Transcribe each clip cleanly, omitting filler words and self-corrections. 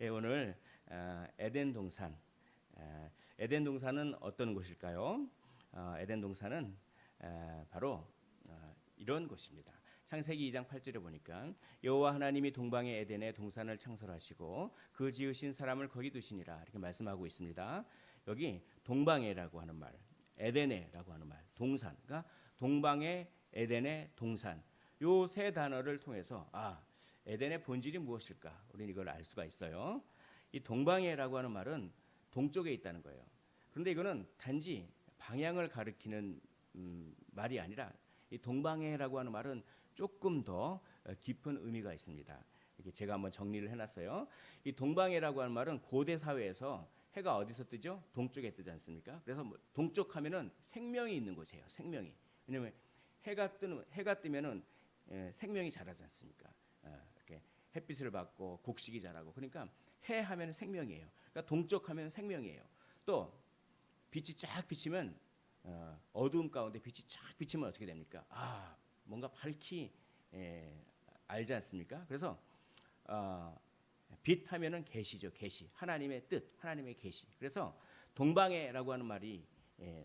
오늘 에덴 동산. 에덴 동산은 어떤 곳일까요? 에덴 동산은 바로 이런 곳입니다. 창세기 2장 8절에 보니까 여호와 하나님이 동방의 에덴에 동산을 창설하시고 그 지으신 사람을 거기 두시니라 이렇게 말씀하고 있습니다. 여기 동방에라고 하는 말, 에덴에라고 하는 말, 동산, 그러니까 동방의 에덴의 동산, 요 세 단어를 통해서 에덴의 본질이 무엇일까? 우리는 이걸 알 수가 있어요. 이 동방에라고 하는 말은 동쪽에 있다는 거예요. 그런데 이거는 단지 방향을 가리키는 말이 아니라 이 동방에라고 하는 말은 조금 더 깊은 의미가 있습니다. 이렇게 제가 한번 정리를 해놨어요. 이 동방에라고 하는 말은 고대 사회에서 해가 어디서 뜨죠? 동쪽에 뜨지 않습니까? 그래서 동쪽 하면은 생명이 있는 곳이에요. 생명이. 왜냐하면 해가 뜨면은 생명이 자라지 않습니까? 이렇게 햇빛을 받고 곡식이 자라고. 그러니까 해 하면 생명이에요. 그러니까 동쪽 하면 생명이에요. 또 빛이 쫙 비치면 어두움 가운데 빛이 쫙 비치면 어떻게 됩니까? 뭔가 밝히 알지 않습니까? 그래서 빛 하면은 계시죠. 계시. 하나님의 뜻, 하나님의 계시. 그래서 동방에라고 하는 말이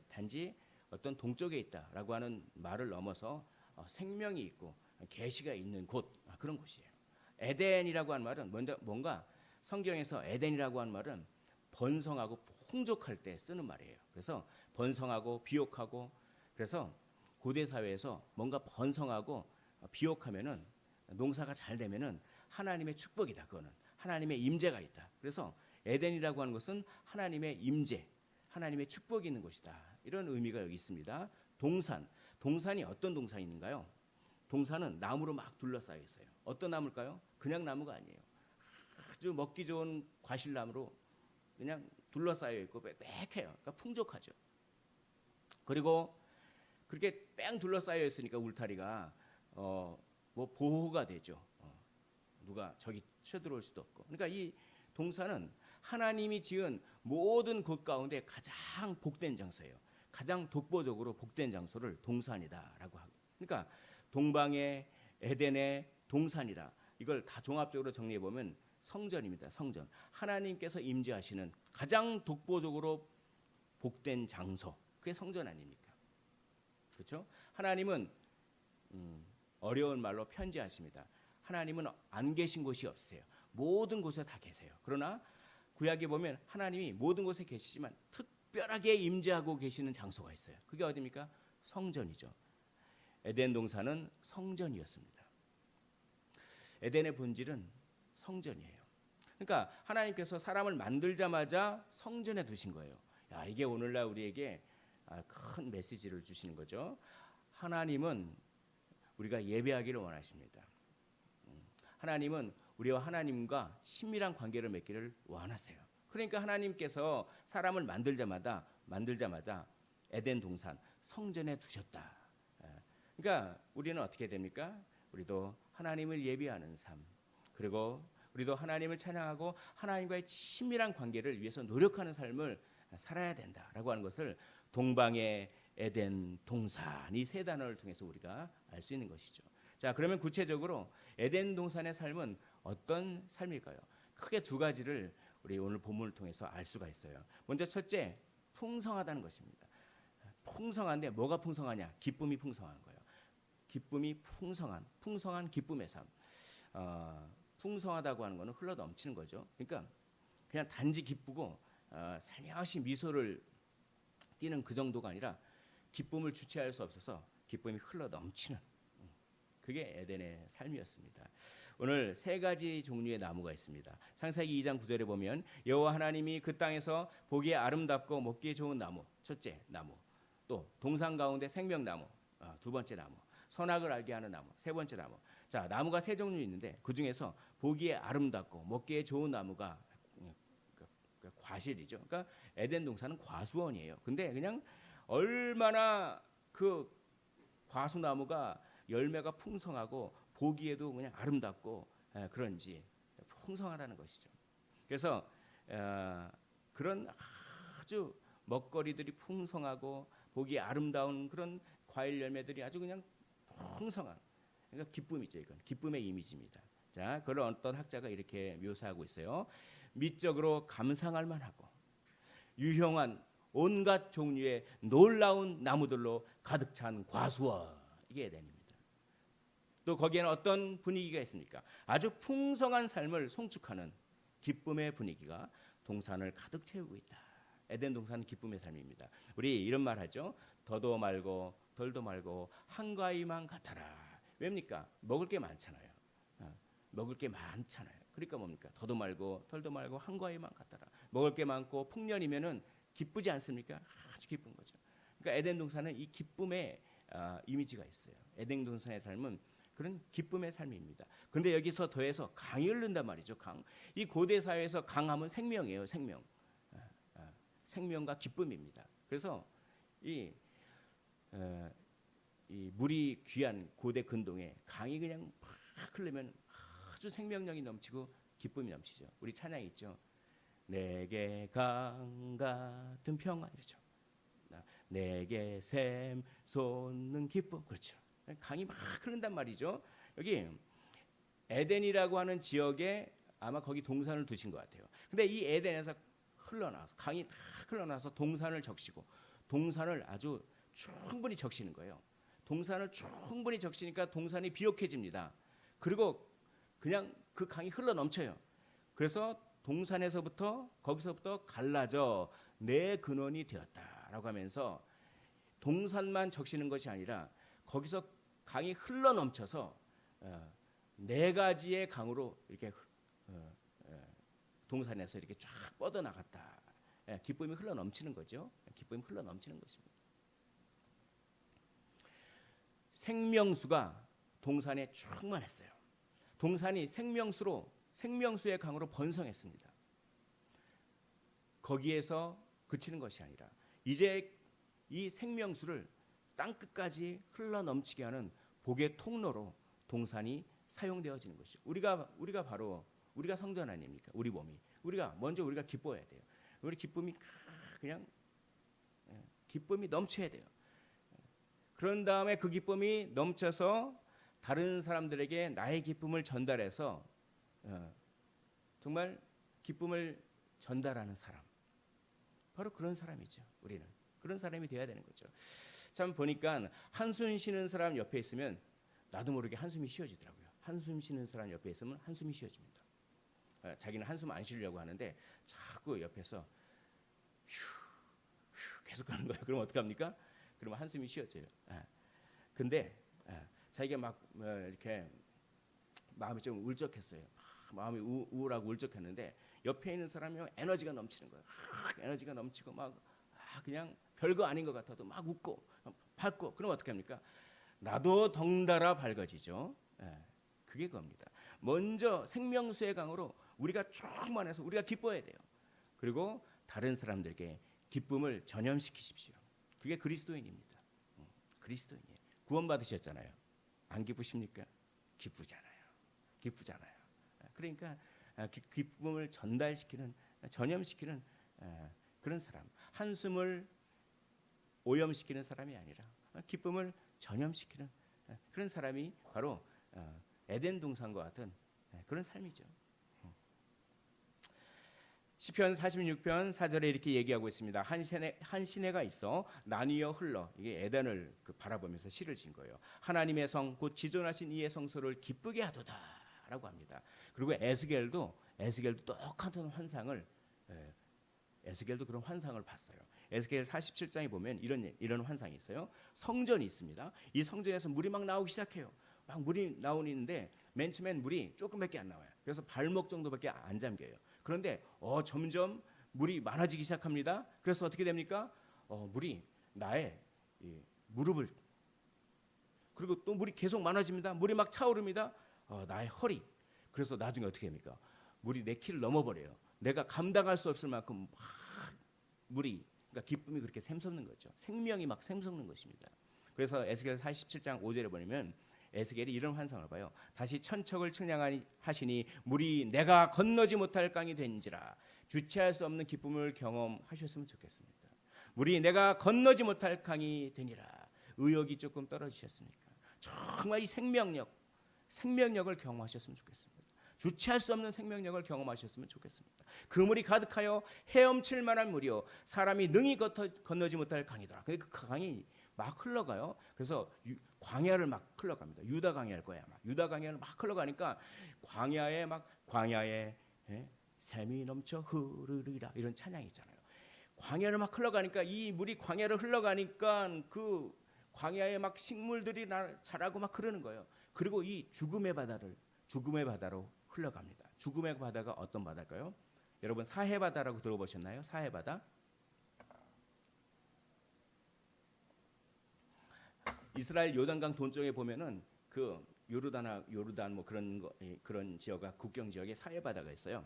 단지 어떤 동쪽에 있다라고 하는 말을 넘어서 생명이 있고 계시가 있는 곳, 그런 곳이에요. 에덴이라고 하는 말은 뭔가 성경에서 에덴이라고 하는 말은 번성하고 풍족할 때 쓰는 말이에요. 그래서 번성하고 비옥하고, 그래서 고대 사회에서 뭔가 번성하고 비옥하면은 농사가 잘 되면은 하나님의 축복이다. 그거는 하나님의 임재가 있다. 그래서 에덴이라고 하는 것은 하나님의 임재, 하나님의 축복이 있는 곳이다. 이런 의미가 여기 있습니다. 동산이 어떤 동산인가요? 동산은 나무로 막 둘러싸여 있어요. 어떤 나무일까요? 그냥 나무가 아니에요. 아주 먹기 좋은 과실나무로 그냥 둘러싸여 있고 빽빽해요. 그러니까 풍족하죠. 그리고 그렇게 뺑 둘러싸여 있으니까 울타리가 뭐 보호가 되죠. 누가 저기 쳐들어올 수도 없고. 그러니까 이 동산은 하나님이 지은 모든 곳 가운데 가장 복된 장소예요. 가장 독보적으로 복된 장소를 동산이다라고 하고. 그러니까 동방의 에덴의 동산이라, 이걸 다 종합적으로 정리해 보면 성전입니다. 성전. 하나님께서 임재하시는 가장 독보적으로 복된 장소. 그게 성전 아닙니까? 그렇죠? 하나님은 어려운 말로 편지하십니다. 하나님은 안 계신 곳이 없으세요. 모든 곳에 다 계세요. 그러나 구약에 보면 하나님이 모든 곳에 계시지만 특별하게 임재하고 계시는 장소가 있어요. 그게 어디입니까? 성전이죠. 에덴 동산은 성전이었습니다. 에덴의 본질은 성전이에요. 그러니까 하나님께서 사람을 만들자마자 성전에 두신 거예요. 이게 오늘날 우리에게 큰 메시지를 주시는 거죠. 하나님은 우리가 예배하기를 원하십니다. 하나님은 우리와 하나님과 친밀한 관계를 맺기를 원하세요. 그러니까 하나님께서 사람을 만들자마자 에덴 동산 성전에 두셨다. 그러니까 우리는 어떻게 됩니까? 우리도 하나님을 예배하는 삶, 그리고 우리도 하나님을 찬양하고 하나님과의 친밀한 관계를 위해서 노력하는 삶을 살아야 된다라고 하는 것을 동방의 에덴 동산, 이 세 단어를 통해서 우리가 알 수 있는 것이죠. 자, 그러면 구체적으로 에덴 동산의 삶은 어떤 삶일까요? 크게 두 가지를 우리 오늘 본문을 통해서 알 수가 있어요. 먼저 첫째, 풍성하다는 것입니다. 풍성한데 뭐가 풍성하냐? 기쁨이 풍성한 거예요. 기쁨이 풍성한 기쁨의 삶. 풍성하다고 하는 것은 흘러 넘치는 거죠. 그러니까 그냥 단지 기쁘고 살며시 미소를 띠는 그 정도가 아니라 기쁨을 주체할 수 없어서 기쁨이 흘러 넘치는, 그게 에덴의 삶이었습니다. 오늘 세 가지 종류의 나무가 있습니다. 창세기 2장 9절에 보면 여호와 하나님이 그 땅에서 보기에 아름답고 먹기에 좋은 나무, 첫째 나무, 또 동산 가운데 생명나무, 두 번째 나무, 선악을 알게 하는 나무, 세 번째 나무. 자, 나무가 세 종류 있는데 그 중에서 보기에 아름답고 먹기에 좋은 나무가 과실이죠. 그러니까 에덴 동산은 과수원이에요. 근데 그냥 얼마나 그 과수나무가 열매가 풍성하고 보기에도 그냥 아름답고 그런지 풍성하다는 것이죠. 그래서 그런 아주 먹거리들이 풍성하고 보기에 아름다운 그런 과일 열매들이 아주 그냥 풍성한, 그러니까 기쁨이죠. 이건 기쁨의 이미지입니다. 자, 그걸 어떤 학자가 이렇게 묘사하고 있어요. 미적으로 감상할 만하고 유형한 온갖 종류의 놀라운 나무들로 가득 찬 과수원, 이게 에덴입니다. 또 거기에는 어떤 분위기가 있습니까? 아주 풍성한 삶을 송축하는 기쁨의 분위기가 동산을 가득 채우고 있다. 에덴 동산은 기쁨의 삶입니다. 우리 이런 말 하죠. 더도 말고 덜도 말고 한가위만 같아라. 왜입니까? 먹을 게 많잖아요. 먹을 게 많잖아요. 그러니까 뭡니까? 더도 말고 덜도 말고 한가위만 같아라. 먹을 게 많고 풍년이면은 기쁘지 않습니까? 아주 기쁜 거죠. 그러니까 에덴 동산은 이 기쁨의 이미지가 있어요. 에덴 동산의 삶은 그런 기쁨의 삶입니다. 그런데 여기서 더해서 강이 흐른단 말이죠. 강. 이 고대 사회에서 강하면 생명이에요. 생명. 생명과 기쁨입니다. 그래서 이 물이 귀한 고대 근동에 강이 그냥 막 흐르면 아주 생명력이 넘치고 기쁨이 넘치죠. 우리 찬양이 있죠. 내게 강 같은 평안, 이렇죠. 내게 샘 솟는 기쁨, 그렇죠. 강이 막 흐른단 말이죠. 여기 에덴이라고 하는 지역에 아마 거기 동산을 두신 것 같아요. 근데 이 에덴에서 흘러나와서 강이 다 흘러나와서 동산을 적시고 동산을 아주 충분히 적시는 거예요. 동산을 충분히 적시니까 동산이 비옥해집니다. 그리고 그냥 그 강이 흘러 넘쳐요. 그래서 동산에서부터 거기서부터 갈라져 내 근원이 되었다라고 하면서 동산만 적시는 것이 아니라 거기서 강이 흘러 넘쳐서 네 가지의 강으로 이렇게 동산에서 이렇게 쫙 뻗어 나갔다. 기쁨이 흘러 넘치는 거죠. 기쁨이 흘러 넘치는 것입니다. 생명수가 동산에 충만했어요. 동산이 생명수의 강으로 번성했습니다. 거기에서 그치는 것이 아니라 이제 이 생명수를 땅 끝까지 흘러 넘치게 하는 복의 통로로 동산이 사용되어지는 것이죠. 우리가 바로 우리가 성전 아닙니까? 우리 몸이 먼저 우리가 기뻐해야 돼요. 우리 기쁨이 그냥 기쁨이 넘쳐야 돼요. 그런 다음에 그 기쁨이 넘쳐서 다른 사람들에게 나의 기쁨을 전달해서 정말 기쁨을 전달하는 사람, 바로 그런 사람이죠. 우리는 그런 사람이 되어야 되는 거죠. 참 보니까 한숨 쉬는 사람 옆에 있으면 나도 모르게 한숨이 쉬어지더라고요. 한숨 쉬는 사람 옆에 있으면 한숨이 쉬어집니다. 자기는 한숨 안 쉬려고 하는데 자꾸 옆에서 휴 계속 하는 거예요. 그럼 어떡합니까? 그러면 한숨이 쉬어져요. 근데 자기가 막 이렇게 마음이 좀 울적했어요. 마음이 우울하고 울적했는데 옆에 있는 사람이 에너지가 넘치는 거예요. 에너지가 넘치고 막 그냥 별거 아닌 것 같아도 막 웃고 밝고, 그럼 어떻게 합니까? 나도 덩달아 밝아지죠. 그게 겁니다. 먼저 생명수의 강으로 우리가 충만해서 우리가 기뻐해야 돼요. 그리고 다른 사람들에게 기쁨을 전염시키십시오. 그게 그리스도인입니다. 그리스도인이에요. 구원받으셨잖아요. 안 기쁘십니까? 기쁘잖아요. 그러니까 기쁨을 전달시키는, 전염시키는 그런 사람, 한숨을 오염시키는 사람이 아니라 기쁨을 전염시키는 그런 사람이 바로 에덴 동산과 같은 그런 삶이죠. 시편 46편 4절에 이렇게 얘기하고 있습니다. 한 시내가 있어 나뉘어 흘러, 이게 에덴을 바라보면서 시를 지은 거예요. 하나님의 성 곧 지존하신 이의 성소를 기쁘게 하도다라고 합니다. 그리고 에스겔도 똑같은 환상을 에스겔도 그런 환상을 봤어요. 에스겔 47장에 보면 이런 환상이 있어요. 성전이 있습니다. 이 성전에서 물이 막 나오기 시작해요. 막 물이 나오는데 맨 처음엔 물이 조금밖에 안 나와요. 그래서 발목 정도밖에 안 잠겨요. 그런데 점점 물이 많아지기 시작합니다. 그래서 어떻게 됩니까? 물이 나의 무릎을, 그리고 또 물이 계속 많아집니다. 물이 막 차오릅니다. 나의 허리. 그래서 나중에 어떻게 됩니까? 물이 내 키를 넘어버려요. 내가 감당할 수 없을 만큼 막 물이, 그러니까 기쁨이 그렇게 샘솟는 거죠. 생명이 막 샘솟는 것입니다. 그래서 에스겔 47장 5절에 보면 에스겔이 이런 환상을 봐요. 다시 천척을 측량하시니 물이 내가 건너지 못할 강이 된지라. 주체할 수 없는 기쁨을 경험하셨으면 좋겠습니다. 물이 내가 건너지 못할 강이 되니라. 의욕이 조금 떨어지셨습니까? 정말 이 생명력을 경험하셨으면 좋겠습니다. 주체할 수 없는 생명력을 경험하셨으면 좋겠습니다. 그 물이 가득하여 헤엄칠 만한 물이요 사람이 능히 건너지 못할 강이더라. 근데 그 강이 막 흘러가요. 그래서 광야를 막 흘러갑니다. 유다 광야일 거야. 막 유다 광야를 막 흘러가니까 광야에 샘이 넘쳐 흐르리라 이런 찬양이 있잖아요. 광야를 막 흘러가니까 이 물이 광야를 흘러가니까 그 광야에 막 식물들이 자라고 막 흐르는 거예요. 그리고 이 죽음의 바다로 흘러갑니다. 죽음의 바다가 어떤 바다일까요? 여러분 사해 바다라고 들어보셨나요? 사해 바다. 이스라엘 요단강 동쪽에 보면은 그 요르단 뭐 그런 지역과 국경 지역에 사해 바다가 있어요.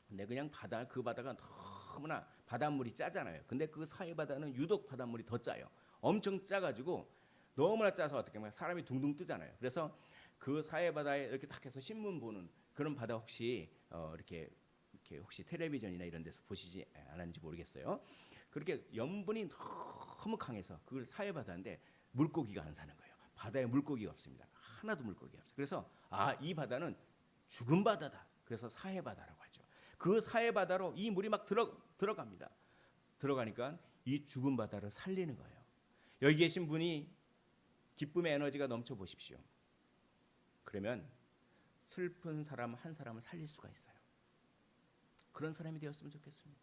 근데 그냥 그 바다가 너무나 바닷물이 짜잖아요. 근데 그 사해 바다는 유독 바닷물이 더 짜요. 엄청 짜가지고 너무나 짜서 어떻게 보면 사람이 둥둥 뜨잖아요. 그래서 그 사해 바다에 이렇게 딱 해서 신문 보는 그런 바다 혹시 이렇게 혹시 텔레비전이나 이런 데서 보시지 않았는지 모르겠어요. 그렇게 염분이 너무 강해서 그 사해 바다인데 물고기가 안 사는 거예요. 바다에 물고기가 없습니다. 하나도 물고기가 없어요. 그래서 이 바다는 죽은 바다다. 그래서 사해 바다라고 하죠. 그 사해 바다로 이 물이 막 들어갑니다. 들어가니까 이 죽은 바다를 살리는 거예요. 여기 계신 분이 기쁨의 에너지가 넘쳐 보십시오. 그러면 슬픈 사람 한 사람을 살릴 수가 있어요. 그런 사람이 되었으면 좋겠습니다.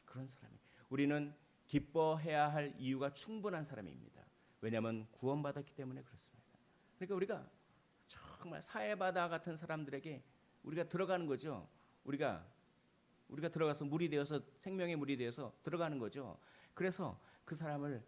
그런 사람이. 우리는 기뻐해야 할 이유가 충분한 사람입니다. 왜냐하면 구원받았기 때문에 그렇습니다. 그러니까 우리가 정말 사해바다 같은 사람들에게 우리가 들어가는 거죠. 우리가 들어가서 물이 되어서 생명의 물이 되어서 들어가는 거죠. 그래서 그 사람을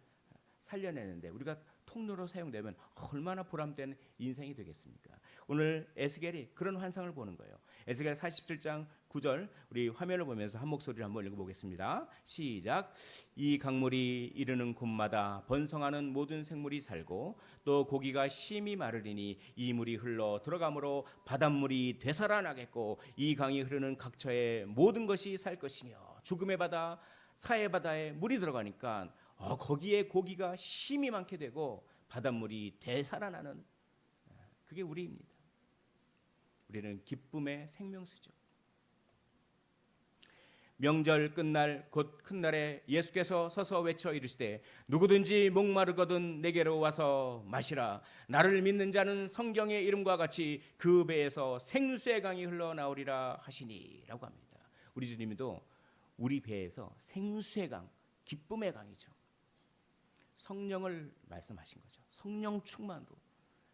살려내는데 우리가 통로로 사용되면 얼마나 보람된 인생이 되겠습니까? 오늘 에스겔이 그런 환상을 보는 거예요. 에스겔 47장 9절 우리 화면을 보면서 한 목소리로 한번 읽어보겠습니다. 시작. 이 강물이 이르는 곳마다 번성하는 모든 생물이 살고 또 고기가 심히 마르리니 이 물이 흘러 들어가므로 바닷물이 되살아나겠고 이 강이 흐르는 각처에 모든 것이 살 것이며 죽음의 바다 사해 바다에 물이 들어가니까 거기에 고기가 심이 많게 되고 바닷물이 되살아나는 그게 우리입니다. 우리는 기쁨의 생명수죠. 명절 끝날 곧 큰 날에 예수께서 서서 외쳐 이르시되 누구든지 목마르거든 내게로 와서 마시라. 나를 믿는 자는 성경의 이름과 같이 그 배에서 생수의 강이 흘러나오리라 하시니라고 합니다. 우리 주님도 우리 배에서 생수의 강, 기쁨의 강이죠. 성령을 말씀하신 거죠. 성령 충만으로.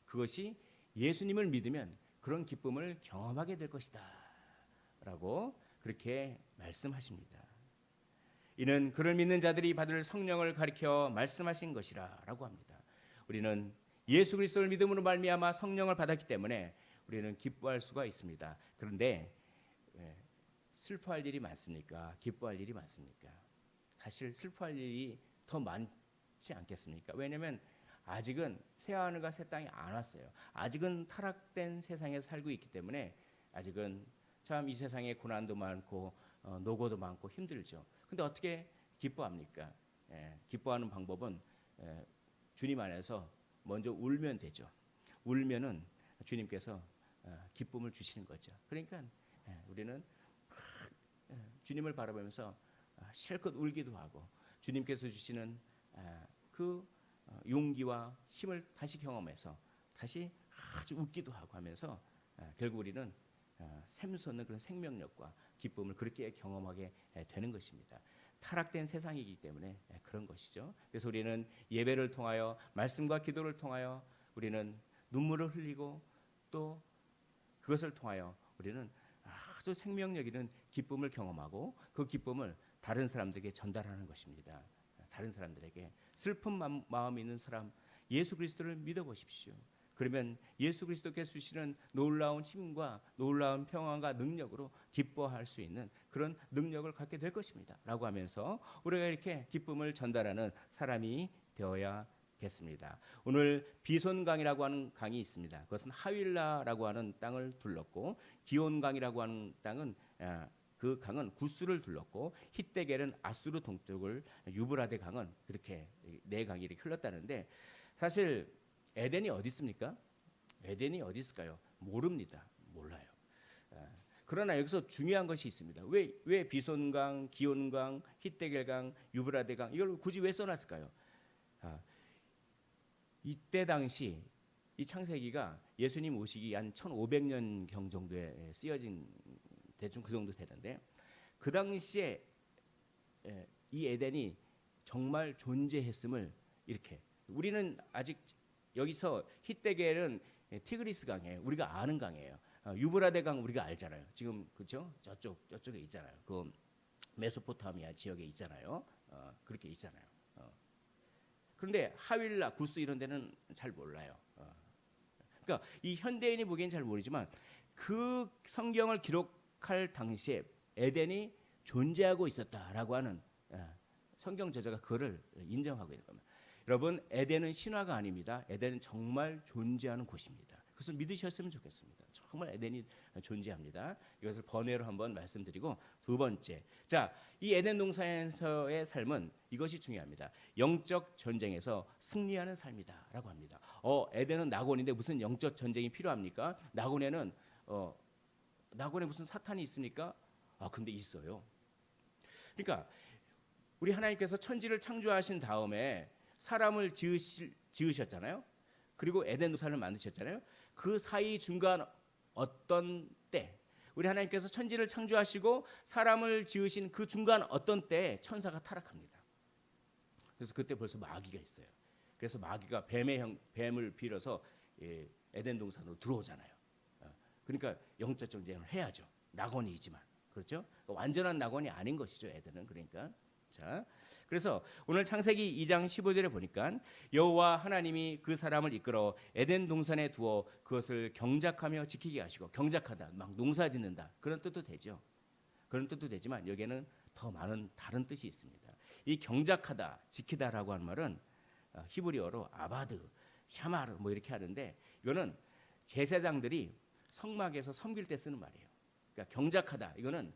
그것이 예수님을 믿으면 그런 기쁨을 경험하게 될 것이다 라고 그렇게 말씀하십니다. 이는 그를 믿는 자들이 받을 성령을 가리켜 말씀하신 것이라 라고 합니다. 우리는 예수 그리스도를 믿음으로 말미암아 성령을 받았기 때문에 우리는 기뻐할 수가 있습니다. 그런데 슬퍼할 일이 많습니까? 기뻐할 일이 많습니까? 사실 슬퍼할 일이 더 많지 않겠습니까? 왜냐하면 아직은 새 하늘과 새 땅이 안 왔어요. 아직은 타락된 세상에 살고 있기 때문에 아직은 참 이 세상에 고난도 많고 노고도 많고 힘들죠. 근데 어떻게 기뻐합니까? 기뻐하는 방법은 주님 안에서 먼저 울면 되죠. 울면은 주님께서 기쁨을 주시는 거죠. 그러니까 우리는 주님을 바라보면서 실컷 울기도 하고 주님께서 주시는 그 용기와 힘을 다시 경험해서 다시 아주 웃기도 하고 하면서 결국 우리는 샘솟는 그런 생명력과 기쁨을 그렇게 경험하게 되는 것입니다. 타락된 세상이기 때문에 그런 것이죠. 그래서 우리는 예배를 통하여 말씀과 기도를 통하여 우리는 눈물을 흘리고 또 그것을 통하여 우리는 아주 생명력 있는 기쁨을 경험하고 그 기쁨을 다른 사람들에게 전달하는 것입니다. 다른 사람들에게 슬픈 마음 있는 사람 예수 그리스도를 믿어보십시오. 그러면 예수 그리스도께서 주시는 놀라운 힘과 놀라운 평안과 능력으로 기뻐할 수 있는 그런 능력을 갖게 될 것입니다 라고 하면서 우리가 이렇게 기쁨을 전달하는 사람이 되어야겠습니다. 오늘 비손강이라고 하는 강이 있습니다. 그것은 하윌라라고 하는 땅을 둘렀고 기온강이라고 하는 땅은 그 강은 구스를 둘렀고 히데겔은 아수르 동쪽을 유브라데 강은 그렇게 네 강이 이렇게 흘렀다는데 사실 에덴이 어디 있습니까? 에덴이 어디 있을까요? 모릅니다. 몰라요. 그러나 여기서 중요한 것이 있습니다. 왜 비손강, 기온강, 히데겔강, 유브라데강 이걸 굳이 왜 써놨을까요? 아, 이때 당시 이 창세기가 예수님 오시기 한 1500년 경 정도에 쓰여진 대충 그 정도 되는데 그 당시에 이 에덴이 정말 존재했음을 이렇게 우리는 아직 여기서 히데겔은 티그리스 강이에요. 우리가 아는 강이에요. 유브라데 강 우리가 알잖아요. 지금 그렇죠? 저쪽에 있잖아요. 그 메소포타미아 지역에 있잖아요. 그렇게 있잖아요. 그런데 하윌라, 구스 이런 데는 잘 몰라요. 그러니까 이 현대인이 보기엔 잘 모르지만 그 성경을 기록할 당시에 에덴이 존재하고 있었다라고 하는 성경 저자가 그거를 인정하고 있는 겁니다. 여러분, 에덴은 신화가 아닙니다. 에덴은 정말 존재하는 곳입니다. 그것을 믿으셨으면 좋겠습니다. 정말 에덴이 존재합니다. 이것을 번외로 한번 말씀드리고 두 번째, 자, 이 에덴 동산에서의 삶은 이것이 중요합니다. 영적 전쟁에서 승리하는 삶이다라고 합니다. 에덴은 낙원인데 무슨 영적 전쟁이 필요합니까? 낙원에 무슨 사탄이 있습니까? 근데 있어요. 그러니까 우리 하나님께서 천지를 창조하신 다음에 사람을 지으셨잖아요. 그리고 에덴 동산을 만드셨잖아요. 그 사이 중간 어떤 때 우리 하나님께서 천지를 창조하시고 사람을 지으신 그 중간 어떤 때에 천사가 타락합니다. 그래서 그때 벌써 마귀가 있어요. 그래서 마귀가 뱀을 빌어서 에덴 동산으로 들어오잖아요. 그러니까 영적 전쟁을 해야죠. 낙원이지만 그렇죠? 완전한 낙원이 아닌 것이죠. 에덴은 그러니까. 자, 그래서 오늘 창세기 2장 15절에 보니까 여호와 하나님이 그 사람을 이끌어 에덴 동산에 두어 그것을 경작하며 지키게 하시고, 경작하다 막 농사짓는다 그런 뜻도 되죠. 그런 뜻도 되지만 여기에는 더 많은 다른 뜻이 있습니다. 이 경작하다, 지키다라고 하는 말은 히브리어로 아바드, 샤마르 뭐 이렇게 하는데 이거는 제사장들이 성막에서 섬길 때 쓰는 말이에요. 그러니까 경작하다 이거는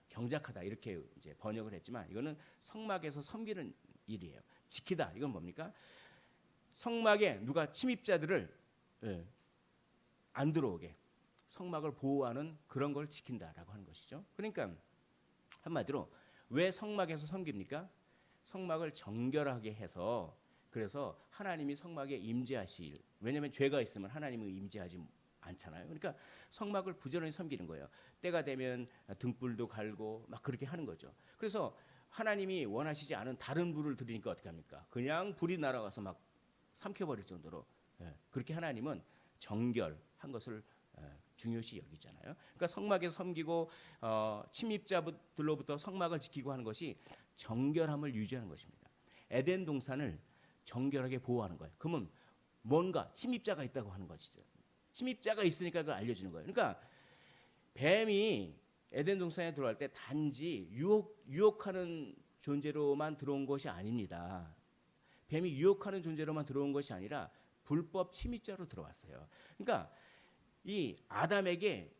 경작하다 이렇게 이제 번역을 했지만 이거는 성막에서 섬기는 일이에요. 지키다 이건 뭡니까? 성막에 누가 침입자들을 안 들어오게 성막을 보호하는 그런 걸 지킨다라고 하는 것이죠. 그러니까 한마디로 왜 성막에서 섬깁니까? 성막을 정결하게 해서 그래서 하나님이 성막에 임재하실, 왜냐하면 죄가 있으면 하나님이 임재하지 않잖아요. 그러니까 성막을 부지런히 섬기는 거예요. 때가 되면 등불도 갈고 막 그렇게 하는 거죠. 그래서 하나님이 원하시지 않은 다른 불을 드리니까 어떻게 합니까? 그냥 불이 날아가서 막 삼켜버릴 정도로 그렇게 하나님은 정결한 것을 중요시 여기잖아요. 그러니까 성막에서 섬기고 침입자들로부터 성막을 지키고 하는 것이 정결함을 유지하는 것입니다. 에덴 동산을 정결하게 보호하는 거예요. 그러면 뭔가 침입자가 있다고 하는 것이죠. 침입자가 있으니까 그걸 알려주는 거예요. 그러니까 뱀이 에덴 동산에 들어갈 때 단지 유혹하는 존재로만 들어온 것이 아닙니다. 뱀이 유혹하는 존재로만 들어온 것이 아니라 불법 침입자로 들어왔어요. 그러니까 이 아담에게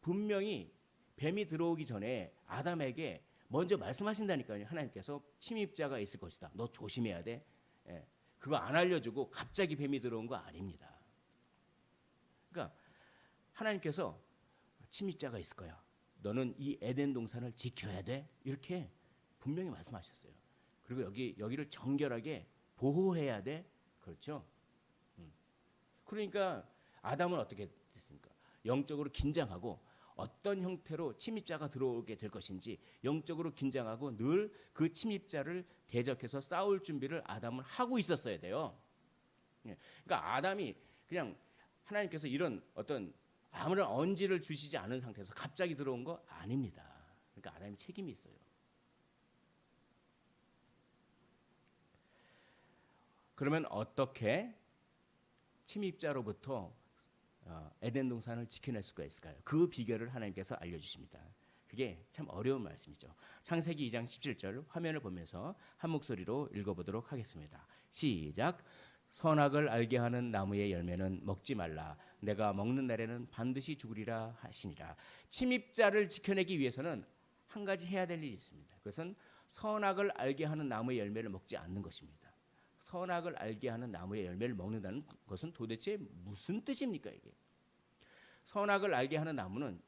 분명히 뱀이 들어오기 전에 아담에게 먼저 말씀하신다니까요. 하나님께서 침입자가 있을 것이다. 너 조심해야 돼. 그거 안 알려주고 갑자기 뱀이 들어온 거 아닙니다. 그러니까 하나님께서 침입자가 있을 거야. 너는 이 에덴 동산을 지켜야 돼. 이렇게 분명히 말씀하셨어요. 그리고 여기를 정결하게 보호해야 돼. 그렇죠? 그러니까 아담은 어떻게 됐습니까? 영적으로 긴장하고 어떤 형태로 침입자가 들어오게 될 것인지 영적으로 긴장하고 늘 그 침입자를 대적해서 싸울 준비를 아담은 하고 있었어야 돼요. 그러니까 아담이 그냥 하나님께서 이런 어떤 아무런 언지를 주시지 않은 상태에서 갑자기 들어온 거 아닙니다. 그러니까 아담이 책임이 있어요. 그러면 어떻게 침입자로부터 에덴 동산을 지켜낼 수가 있을까요? 그 비결을 하나님께서 알려주십니다. 그게 참 어려운 말씀이죠. 창세기 2장 17절 화면을 보면서 한 목소리로 읽어보도록 하겠습니다. 시작. 선악을 알게 하는 나무의 열매는 먹지 말라. 내가 먹는 날에는 반드시 죽으리라 하시니라. 침입자를 지켜내기 위해서는 한 가지 해야 될 일이 있습니다. 그것은 선악을 알게 하는 나무의 열매를 먹지 않는 것입니다. 선악을 알게 하는 나무의 열매를 먹는다는 것은 도대체 무슨 뜻입니까? 이게 선악을 알게 하는 나무는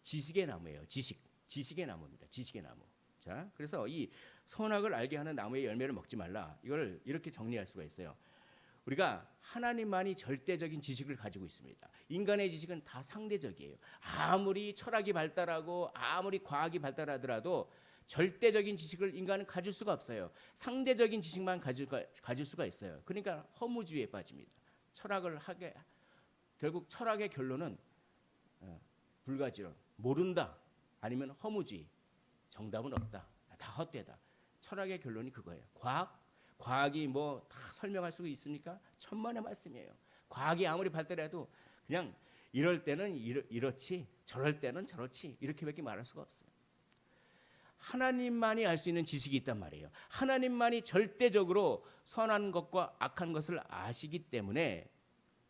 지식의 나무예요. 지식의 나무입니다. 지식의 나무. 자, 그래서 이 선악을 알게 하는 나무의 열매를 먹지 말라. 이걸 이렇게 정리할 수가 있어요. 우리가 하나님만이 절대적인 지식을 가지고 있습니다. 인간의 지식은 다 상대적이에요. 아무리 철학이 발달하고 아무리 과학이 발달하더라도 절대적인 지식을 인간은 가질 수가 없어요. 상대적인 지식만 가질 수가 있어요. 그러니까 허무주의에 빠집니다. 철학을 하게 결국 철학의 결론은 불가지론, 모른다 아니면 허무주의, 정답은 없다, 다 헛되다. 철학의 결론이 그거예요. 과학이 뭐 다 설명할 수 있습니까? 천만의 말씀이에요. 과학이 아무리 발달해도 그냥 이럴 때는 이렇지, 저럴 때는 저렇지, 이렇게밖에 말할 수가 없어요. 하나님만이 알 수 있는 지식이 있단 말이에요. 하나님만이 절대적으로 선한 것과 악한 것을 아시기 때문에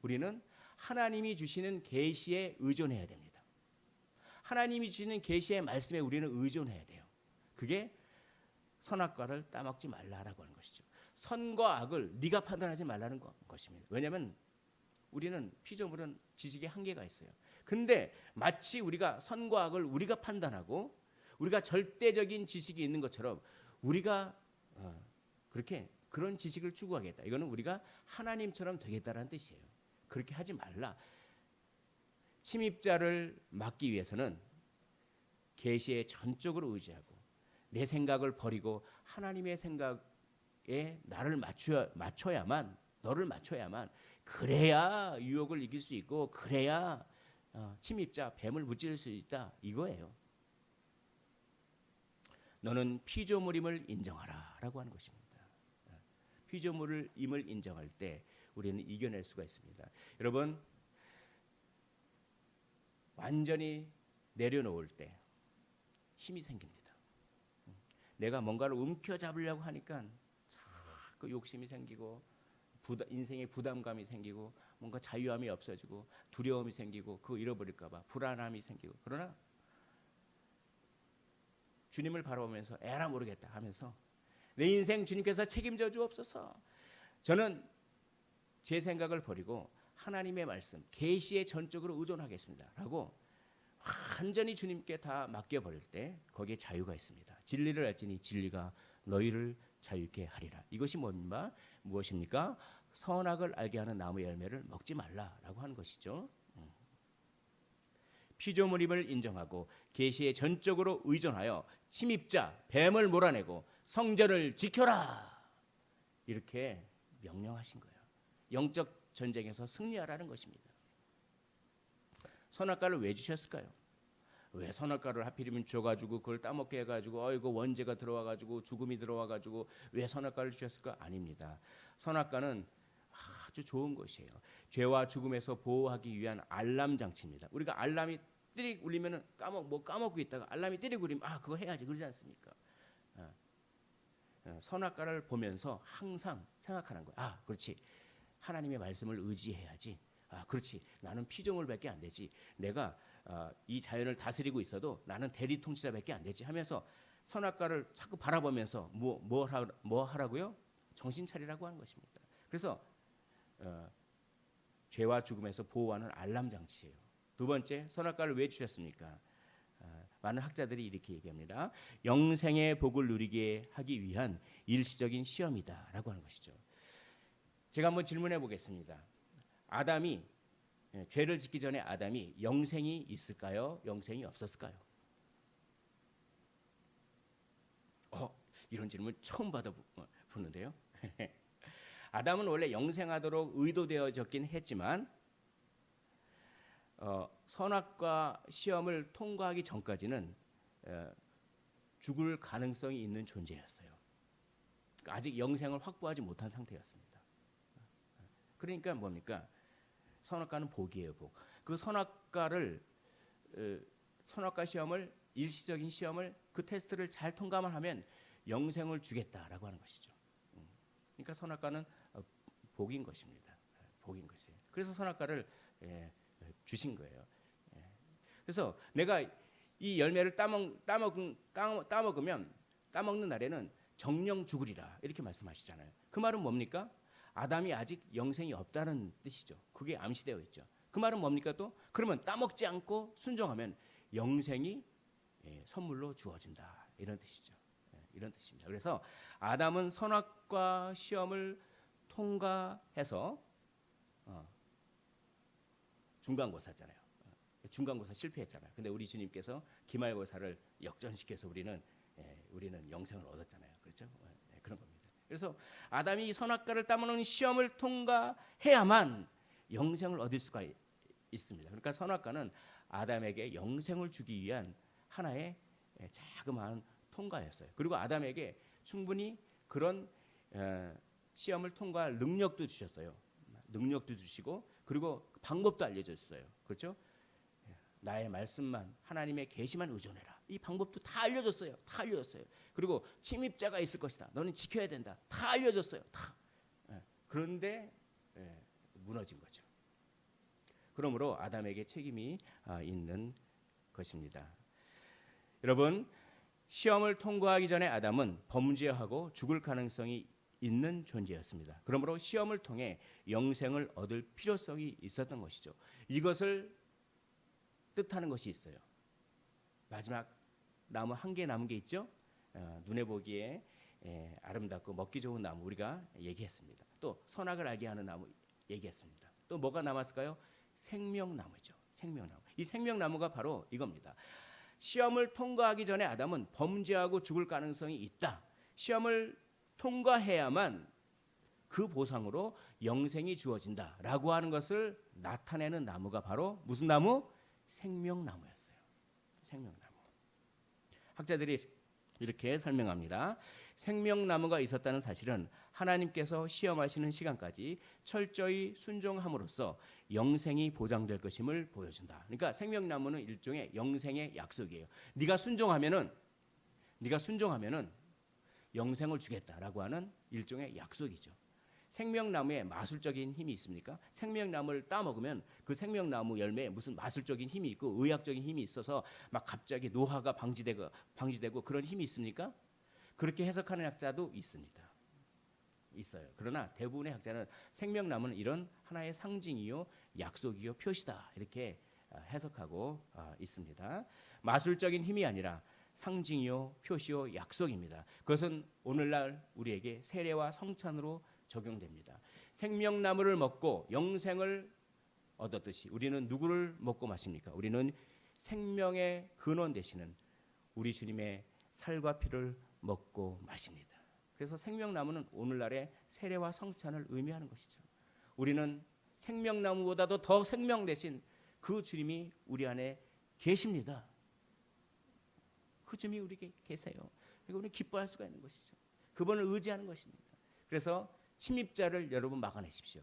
우리는 하나님이 주시는 계시에 의존해야 됩니다. 하나님이 주시는 계시의 말씀에 우리는 의존해야 돼요. 그게 선악과를 따먹지 말라라고 하는 것이죠. 선과 악을 네가 판단하지 말라는 것입니다. 왜냐하면 우리는 피조물은 지식의 한계가 있어요. 근데 마치 우리가 선과 악을 우리가 판단하고 우리가 절대적인 지식이 있는 것처럼 우리가 그렇게 그런 지식을 추구하겠다. 이거는 우리가 하나님처럼 되겠다라는 뜻이에요. 그렇게 하지 말라. 침입자를 막기 위해서는 계시에 전적으로 의지하고 내 생각을 버리고 하나님의 생각에 나를 맞춰야만, 너를 맞춰야만, 그래야 유혹을 이길 수 있고 그래야 침입자 뱀을 무찌를 수 있다, 이거예요. 너는 피조물임을 인정하라라고 하는 것입니다. 피조물임을 인정할 때 우리는 이겨낼 수가 있습니다. 여러분, 완전히 내려놓을 때 힘이 생깁니다. 내가 뭔가를 움켜잡으려고 하니까 자꾸 욕심이 생기고 인생에 부담감이 생기고 뭔가 자유함이 없어지고 두려움이 생기고 그거 잃어버릴까 봐 불안함이 생기고, 그러나 주님을 바라보면서 에라 모르겠다 하면서 내 인생 주님께서 책임져 주옵소서, 저는 제 생각을 버리고 하나님의 말씀 계시에 전적으로 의존하겠습니다 라고 완전히 주님께 다 맡겨버릴 때 거기에 자유가 있습니다. 진리를 알지니 진리가 너희를 자유케 하리라. 이것이 무엇입니까? 선악을 알게 하는 나무의 열매를 먹지 말라라고 하는 것이죠. 피조물임을 인정하고 계시에 전적으로 의존하여 침입자 뱀을 몰아내고 성전을 지켜라, 이렇게 명령하신 거예요. 영적 전쟁에서 승리하라는 것입니다. 선악과를 왜 주셨을까요? 왜 선악과를 하필이면 줘가지고 그걸 따먹게 해가지고 이거 원죄가 들어와가지고 죽음이 들어와가지고 왜 선악과를 주셨을까? 아닙니다. 선악과는 아주 좋은 것이에요. 죄와 죽음에서 보호하기 위한 알람 장치입니다. 우리가 알람이 띠릭 울리면은 까먹고 있다가 알람이 띠릭 울리면 그거 해야지 그러지 않습니까? 선악과를 보면서 항상 생각하는 거야. 그렇지, 하나님의 말씀을 의지해야지. 그렇지, 나는 피조물밖에 안 되지. 내가 이 자연을 다스리고 있어도 나는 대리 통치자밖에 안 되지 하면서 선악과를 자꾸 바라보면서 뭐 하라고요? 정신 차리라고 하는 것입니다. 그래서 죄와 죽음에서 보호하는 알람 장치예요. 두 번째, 선악과를 왜 주셨습니까? 많은 학자들이 이렇게 얘기합니다. 영생의 복을 누리게 하기 위한 일시적인 시험이다라고 하는 것이죠. 제가 한번 질문해 보겠습니다. 아담이 죄를 짓기 전에 아담이 영생이 있을까요? 영생이 없었을까요? 이런 질문 처음 받아보는데요. 아담은 원래 영생하도록 의도되어졌긴 했지만 선악과 시험을 통과하기 전까지는 죽을 가능성이 있는 존재였어요. 그러니까 아직 영생을 확보하지 못한 상태였습니다. 그러니까 뭡니까? 선악과는 복이에요, 복. 그 선악과 시험을, 일시적인 시험을, 그 테스트를 잘 통과만 하면 영생을 주겠다라고 하는 것이죠. 그러니까 선악과는 복인 것입니다. 복인 것이에요. 그래서 선악과를 주신 거예요. 그래서 내가 이 열매를 따먹는 날에는 정령 죽으리라, 이렇게 말씀하시잖아요. 그 말은 뭡니까? 아담이 아직 영생이 없다는 뜻이죠. 그게 암시되어 있죠. 그 말은 뭡니까 또? 그러면 따먹지 않고 순종하면 영생이 선물로 주어진다 이런 뜻이죠. 이런 뜻입니다. 그래서 아담은 선악과 시험을 통과해서 중간고사잖아요. 중간고사 실패했잖아요. 근데 우리 주님께서 기말고사를 역전시켜서 우리는 영생을 얻었잖아요. 그렇죠? 그런 겁니다. 그래서 아담이 선악과를 따먹는 시험을 통과해야만 영생을 얻을 수가 있습니다. 그러니까 선악과는 아담에게 영생을 주기 위한 하나의 자그마한 통과였어요. 그리고 아담에게 충분히 그런 시험을 통과할 능력도 주셨어요. 능력도 주시고 그리고 방법도 알려줬어요. 그렇죠? 나의 말씀만 하나님의 계시만 의존해라. 이 방법도 다 알려줬어요. 다 알려줬어요. 그리고 침입자가 있을 것이다. 너는 지켜야 된다. 다 알려줬어요. 다. 그런데 무너진 거죠. 그러므로 아담에게 책임이 있는 것입니다. 여러분, 시험을 통과하기 전에 아담은 범죄하고 죽을 가능성이 있는 존재였습니다. 그러므로 시험을 통해 영생을 얻을 필요성이 있었던 것이죠. 이것을 뜻하는 것이 있어요. 마지막 나무 한 개 남은 게 있죠. 눈에 보기에 아름답고 먹기 좋은 나무 우리가 얘기했습니다. 또 선악을 알게 하는 나무 얘기했습니다. 또 뭐가 남았을까요? 생명나무죠. 생명나무. 이 생명나무가 바로 이겁니다. 시험을 통과하기 전에 아담은 범죄하고 죽을 가능성이 있다. 시험을 통과해야만 그 보상으로 영생이 주어진다라고 하는 것을 나타내는 나무가 바로 무슨 나무? 생명나무였어요. 생명나무. 학자들이 이렇게 설명합니다. 생명나무가 있었다는 사실은 하나님께서 시험하시는 시간까지 철저히 순종함으로써 영생이 보장될 것임을 보여준다. 그러니까 생명나무는 일종의 영생의 약속이에요. 네가 순종하면은 영생을 주겠다라고 하는 일종의 약속이죠. 생명나무에 마술적인 힘이 있습니까? 생명나무를 따먹으면 그 생명나무 열매에 무슨 마술적인 힘이 있고 의학적인 힘이 있어서 막 갑자기 노화가 방지되고 그런 힘이 있습니까? 그렇게 해석하는 학자도 있어요. 그러나 대부분의 학자는 생명나무는 이런 하나의 상징이요, 약속이요, 표시다 이렇게 해석하고 있습니다. 마술적인 힘이 아니라 상징이요, 표시요, 약속입니다. 그것은 오늘날 우리에게 세례와 성찬으로 적용됩니다. 생명나무를 먹고 영생을 얻었듯이 우리는 누구를 먹고 마십니까? 우리는 생명의 근원 되시는 우리 주님의 살과 피를 먹고 마십니다. 그래서 생명나무는 오늘날의 세례와 성찬을 의미하는 것이죠. 우리는 생명나무보다도 더 생명 되신 그 주님이 우리 안에 계십니다. 그 주님이 우리에게 계세요. 그리고 우리는 기뻐할 수가 있는 것이죠. 그분을 의지하는 것입니다. 그래서 침입자를 여러분 막아내십시오.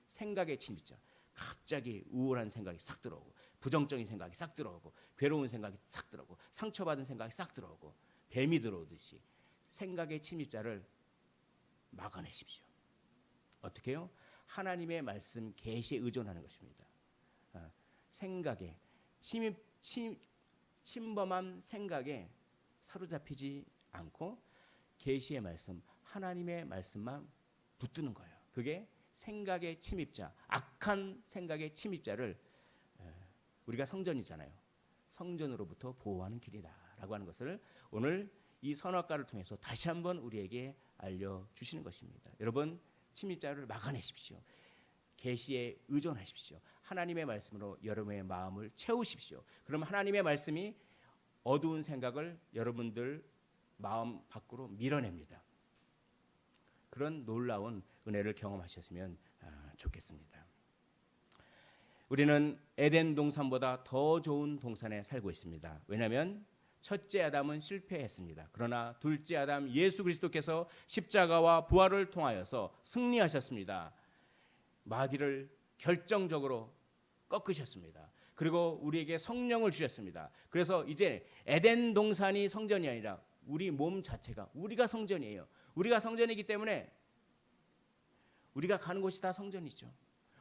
생각의 침입자. 갑자기 우울한 생각이 싹 들어오고 부정적인 생각이 싹 들어오고 괴로운 생각이 싹 들어오고 상처받은 생각이 싹 들어오고 뱀이 들어오듯이 생각의 침입자를 막아내십시오. 어떻게 해요? 하나님의 말씀 계시에 의존하는 것입니다. 생각에 침범한 생각에 사로잡히지 않고 계시의 말씀, 하나님의 말씀만 붙드는 거예요. 그게 생각의 침입자, 악한 생각의 침입자를 우리가 성전이잖아요. 성전으로부터 보호하는 길이다라고 하는 것을 오늘 이 선악과를 통해서 다시 한번 우리에게 알려주시는 것입니다. 여러분, 침입자를 막아내십시오. 계시에 의존하십시오. 하나님의 말씀으로 여러분의 마음을 채우십시오. 그럼 하나님의 말씀이 어두운 생각을 여러분들 마음 밖으로 밀어냅니다. 그런 놀라운 은혜를 경험하셨으면 좋겠습니다. 우리는 에덴 동산보다 더 좋은 동산에 살고 있습니다. 왜냐하면 첫째 아담은 실패했습니다. 그러나 둘째 아담 예수 그리스도께서 십자가와 부활을 통하여서 승리하셨습니다. 마귀를 결정적으로 꺾으셨습니다. 그리고 우리에게 성령을 주셨습니다. 그래서 이제 에덴 동산이 성전이 아니라 우리 몸 자체가 우리가 성전이에요. 우리가 성전이기 때문에 우리가 가는 곳이 다 성전이죠.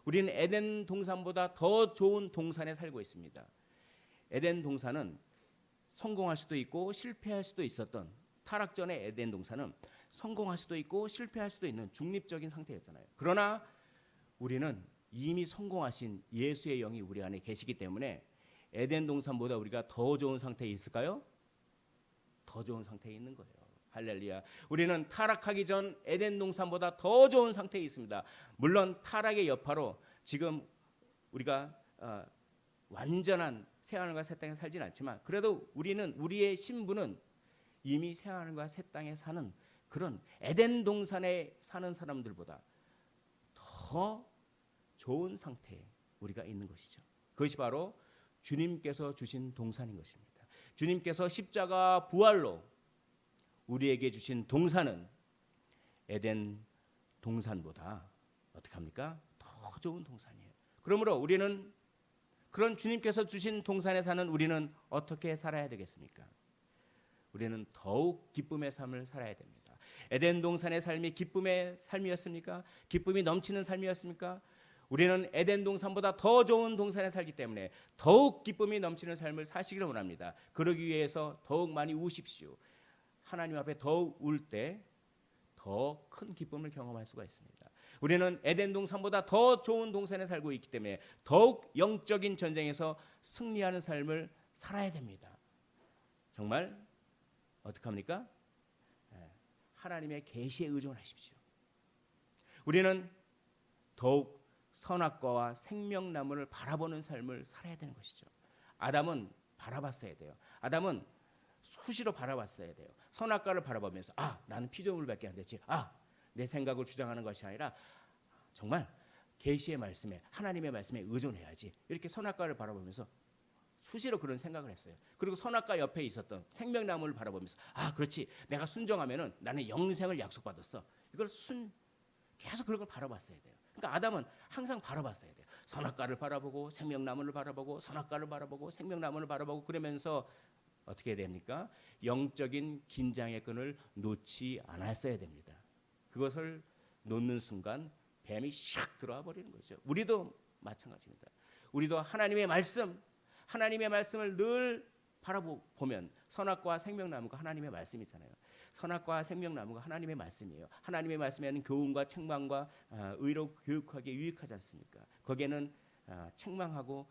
우리는 에덴 동산보다 더 좋은 동산에 살고 있습니다. 에덴 동산은 성공할 수도 있고 실패할 수도 있었던, 타락 전에 에덴 동산은 성공할 수도 있고 실패할 수도 있는 중립적인 상태였잖아요. 그러나 우리는 이미 성공하신 예수의 영이 우리 안에 계시기 때문에 에덴 동산보다 우리가 더 좋은 상태에 있을까요? 더 좋은 상태에 있는 거예요. 할렐루야. 우리는 타락하기 전 에덴 동산보다 더 좋은 상태에 있습니다. 물론 타락의 여파로 지금 우리가 완전한 새하늘과 새 땅에 살진 않지만 그래도 우리는 우리의 신분은 이미 새하늘과 새 땅에 사는 그런 에덴 동산에 사는 사람들보다 더 좋은 상태에 우리가 있는 것이죠. 그것이 바로 주님께서 주신 동산인 것입니다. 주님께서 십자가 부활로 우리에게 주신 동산은 에덴 동산보다 어떻게 합니까? 더 좋은 동산이에요. 그러므로 우리는 그런 주님께서 주신 동산에 사는 우리는 어떻게 살아야 되겠습니까? 우리는 더욱 기쁨의 삶을 살아야 됩니다. 에덴 동산의 삶이 기쁨의 삶이었습니까? 기쁨이 넘치는 삶이었습니까? 우리는 에덴 동산보다 더 좋은 동산에 살기 때문에 더욱 기쁨이 넘치는 삶을 사시기를 원합니다. 그러기 위해서 더욱 많이 우십시오. 하나님 앞에 더욱 울 때 더 큰 기쁨을 경험할 수가 있습니다. 우리는 에덴 동산보다 더 좋은 동산에 살고 있기 때문에 더욱 영적인 전쟁에서 승리하는 삶을 살아야 됩니다. 정말 어떻게 합니까? 하나님의 계시에 의존하십시오. 우리는 더욱 선악과와 생명나무를 바라보는 삶을 살아야 되는 것이죠. 아담은 바라봤어야 돼요. 아담은 수시로 바라봤어야 돼요. 선악과를 바라보면서 나는 피조물밖에 안 되지. 내 생각을 주장하는 것이 아니라 정말 계시의 말씀에 하나님의 말씀에 의존해야지. 이렇게 선악과를 바라보면서 수시로 그런 생각을 했어요. 그리고 선악과 옆에 있었던 생명나무를 바라보면서 그렇지. 내가 순종하면은 나는 영생을 약속받았어. 이걸 계속 그걸 바라봤어야 돼요. 그러니까 아담은 항상 바라봤어야 돼요. 선악과를 바라보고 생명나무를 바라보고 선악과를 바라보고 생명나무를 바라보고 그러면서 어떻게 됩니까? 영적인 긴장의 끈을 놓지 않았어야 됩니다. 그것을 놓는 순간 뱀이 샥 들어와 버리는 거죠. 우리도 마찬가지입니다. 우리도 하나님의 말씀을 늘 바라보면 선악과와 생명나무가 하나님의 말씀이잖아요. 선악과와 생명나무가 하나님의 말씀이에요. 하나님의 말씀에는 교훈과 책망과 의로 교육하기에 유익하지 않습니까? 거기에는 책망하고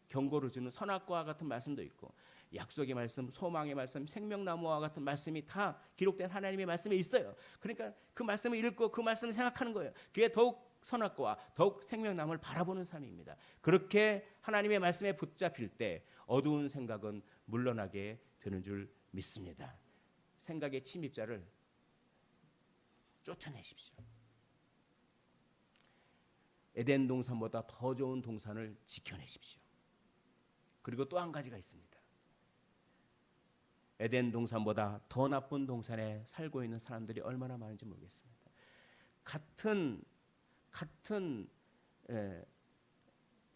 경고를 주는 선악과와 같은 말씀도 있고 약속의 말씀, 소망의 말씀, 생명나무와 같은 말씀이 다 기록된 하나님의 말씀에 있어요. 그러니까 그 말씀을 읽고 그 말씀을 생각하는 거예요. 그게 더욱 선악과와 더욱 생명나무를 바라보는 삶입니다. 그렇게 하나님의 말씀에 붙잡힐 때 어두운 생각은 물러나게 되는 줄 믿습니다. 생각의 침입자를 쫓아내십시오. 에덴 동산보다 더 좋은 동산을 지켜내십시오. 그리고 또 한 가지가 있습니다. 에덴 동산보다 더 나쁜 동산에 살고 있는 사람들이 얼마나 많은지 모르겠습니다. 같은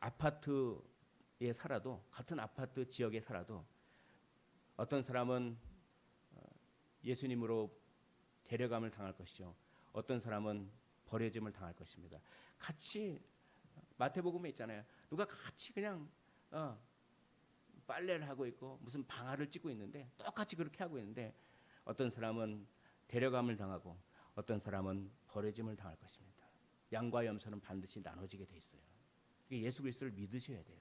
아파트에 살아도 같은 아파트 지역에 살아도 어떤 사람은 예수님으로 데려감을 당할 것이죠. 어떤 사람은 버려짐을 당할 것입니다. 같이 마태복음에 있잖아요. 누가 같이 그냥 빨래를 하고 있고 무슨 방아를 찢고 있는데 똑같이 그렇게 하고 있는데 어떤 사람은 데려감을 당하고 어떤 사람은 버려짐을 당할 것입니다. 양과 염소는 반드시 나눠지게 돼 있어요. 예수 그리스도를 믿으셔야 돼요.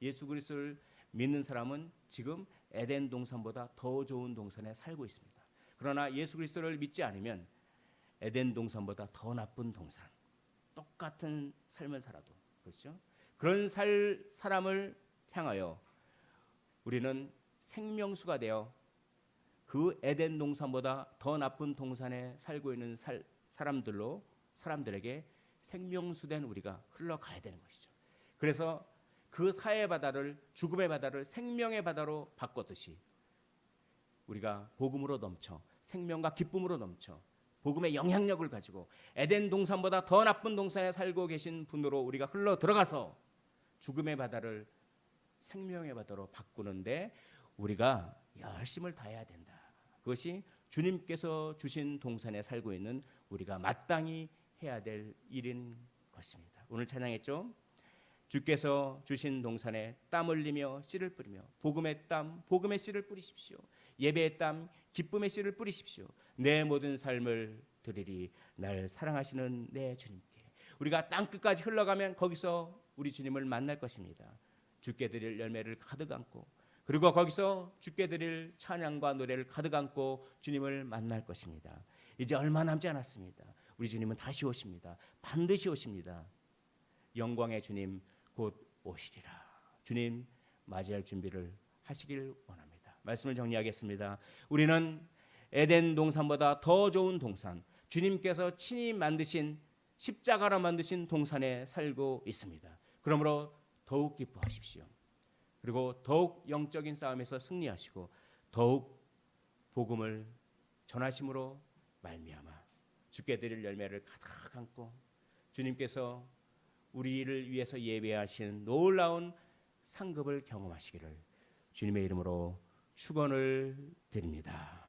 예수 그리스도를 믿는 사람은 지금 에덴 동산보다 더 좋은 동산에 살고 있습니다. 그러나 예수 그리스도를 믿지 않으면 에덴 동산보다 더 나쁜 동산, 똑같은 삶을 살아도 그렇죠? 그런 사람을 향하여 우리는 생명수가 되어 그 에덴 동산보다 더 나쁜 동산에 살고 있는 사람들에게 생명수된 우리가 흘러가야 되는 것이죠. 그래서 그 사해의 바다를 죽음의 바다를 생명의 바다로 바꿨듯이 우리가 복음으로 넘쳐 생명과 기쁨으로 넘쳐 복음의 영향력을 가지고 에덴 동산보다 더 나쁜 동산에 살고 계신 분으로 우리가 흘러 들어가서 죽음의 바다를 생명의 바다로 바꾸는데 우리가 열심을 다해야 된다. 그것이 주님께서 주신 동산에 살고 있는 우리가 마땅히 해야 될 일인 것입니다. 오늘 찬양했죠? 주께서 주신 동산에 땀 흘리며 씨를 뿌리며 복음의 땀, 복음의 씨를 뿌리십시오. 예배의 땀, 기쁨의 씨를 뿌리십시오. 내 모든 삶을 드리리 날 사랑하시는 내 주님께. 우리가 땅끝까지 흘러가면 거기서 우리 주님을 만날 것입니다. 주께 드릴 열매를 가득 안고, 그리고 거기서 주께 드릴 찬양과 노래를 가득 안고 주님을 만날 것입니다. 이제 얼마 남지 않았습니다. 우리 주님은 다시 오십니다. 반드시 오십니다. 영광의 주님 곧 오시리라. 주님 맞이할 준비를 하시길 원합니다. 말씀을 정리하겠습니다. 우리는 에덴 동산보다 더 좋은 동산, 주님께서 친히 만드신 십자가로 만드신 동산에 살고 있습니다. 그러므로 더욱 기뻐하십시오. 그리고 더욱 영적인 싸움에서 승리하시고 더욱 복음을 전하심으로 말미암아 주께 드릴 열매를 가득 안고 주님께서 우리를 위해서 예배하신 놀라운 상급을 경험하시기를 주님의 이름으로 축원을 드립니다.